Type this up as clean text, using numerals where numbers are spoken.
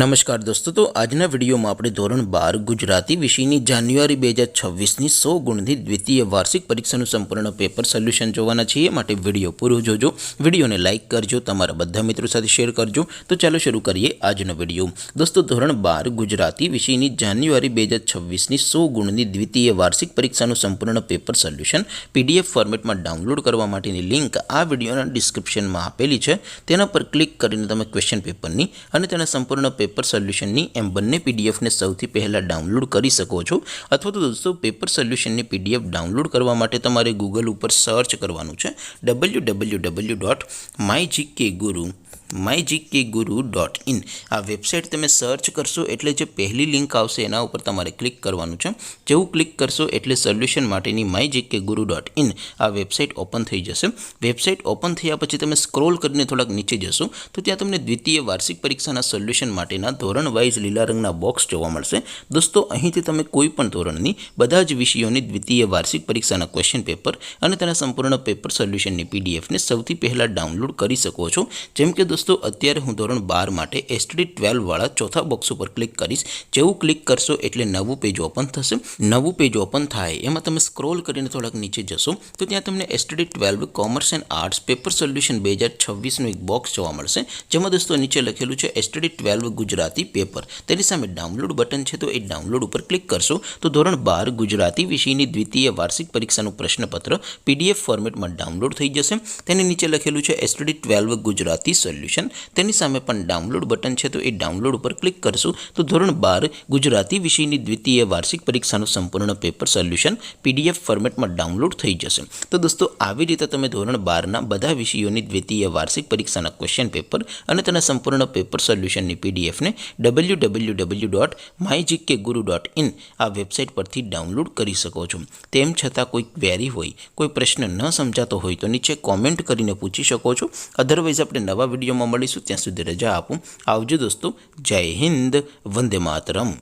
નમસ્કાર દોસ્તો, તો આજના વિડીયોમાં આપણે ધોરણ 12 ગુજરાતી વિષયની જાન્યુઆરી 2026ની 100 ગુણની દ્વિતીય વાર્ષિક પરીક્ષાનું સંપૂર્ણ પેપર સોલ્યુશન જોવાના છીએ। માટે વિડીયો પૂરો જોજો, વિડીયોને લાઇક કરજો, તમારા બધા મિત્રો સાથે શેર કરજો। તો ચાલો શરૂ કરીએ આજનો વિડીયો। દોસ્તો, ધોરણ 12 ગુજરાતી વિષયની જાન્યુઆરી 2026ની 100 ગુણની દ્વિતીય વાર્ષિક પરીક્ષાનું સંપૂર્ણ પેપર સોલ્યુશન PDF ફોર્મેટમાં ડાઉનલોડ કરવા માટેની લિંક આ વિડીયોના ડિસ્ક્રિપ્શનમાં આપેલી છે। તેના પર ક્લિક કરીને તમે ક્વેશ્ચન પેપરની અને તેના સંપૂર્ણ પેપર સોલ્યુશનની એમ બંને પીડીએફને સૌથી પહેલાં ડાઉનલોડ કરી શકો છો। અથવા તો દોસ્તો, પેપર સોલ્યુશનની પીડીએફ ડાઉનલોડ કરવા માટે તમારે ગૂગલ ઉપર સર્ચ કરવાનું છે www.mygkguru.in। આ વેબસાઇટ તમે સર્ચ કરશો એટલે જે પહેલી લિંક આવશે એના ઉપર તમારે ક્લિક કરવાનું છે। જેવું ક્લિક કરશો એટલે સોલ્યુશન માટેની mygkguru.in આ વેબસાઇટ ઓપન થઈ જશે। વેબસાઇટ ઓપન થયા પછી તમે સ્ક્રોલ કરીને થોડાક નીચે જશો તો ત્યાં તમને દ્વિતીય વાર્ષિક પરીક્ષાના સોલ્યુશન માટેના ધોરણ વાઇઝ લીલા રંગના બોક્સ જોવા મળશે। દોસ્તો, અહીંથી તમે કોઈ પણ ધોરણની બધા જ વિષયોની દ્વિતીય વાર્ષિક પરીક્ષાના ક્વેશ્ચન પેપર અને તેના સંપૂર્ણ પેપર સોલ્યુશનની પીડીએફને સૌથી પહેલાં ડાઉનલોડ કરી શકો છો। જેમ કે દોસ્તો, અત્યારે હું ધોરણ 12 માટે STD 12 વાળા ચોથા બોક્સ ઉપર ક્લિક કરીશ। જેવું ક્લિક કરશો એટલે નવું પેજ ઓપન થશે। નવું પેજ ઓપન થાય એમાં તમે સ્ક્રોલ કરીને થોડાક નીચે જશો તો ત્યાં તમને STD 12 commerce and arts paper solution 2026નું એક બોક્સ જોવા મળશે। જેમાં દોસ્તો નીચે લખેલું છે STD 12 ગુજરાતી પેપર। તેની સામે ડાઉનલોડ બટન છે, તો એ ડાઉનલોડ ઉપર ક્લિક કરશો તો ધોરણ 12 ગુજરાતી વિષયની દ્વિતીય વાર્ષિક પરીક્ષાનું પ્રશ્નપત્ર PDF ફોર્મેટમાં ડાઉનલોડ થઈ જશે। તેની નીચે લખેલું છે STD 12 ગુજરાતી સોલ્યુશન। તેની સામે પણ ડાઉનલોડ બટન છે, તો એ ડાઉનલોડ ઉપર ક્લિક કરશો તો ધોરણ 12 ગુજરાતી વિષયની દ્વિતીય વાર્ષિક પરીક્ષાનું સંપૂર્ણ પેપર સોલ્યુશન PDF ફોર્મેટમાં ડાઉનલોડ થઈ જશે। તો દોસ્તો, આવી રીતે તમે ધોરણ 12ના બધા વિષયોની દ્વિતીય વાર્ષિક પરીક્ષાના ક્વેશ્ચન પેપર અને તેના સંપૂર્ણ પેપર સોલ્યુશનની પીડીએફને www.mygkguru.in આ વેબસાઇટ પરથી ડાઉનલોડ કરી શકો છો। તેમ છતાં કોઈ ક્વેરી હોય, કોઈ પ્રશ્ન ન સમજાતો હોય તો નીચે કોમેન્ટ કરીને પૂછી શકો છો। અધરવાઇઝ આપણે નવા વિડીયોમાં મળીશું, ત્યાં સુધી રજા આપો। આવજો દોસ્તો, જય હિન્દ, વંદે માતરમ।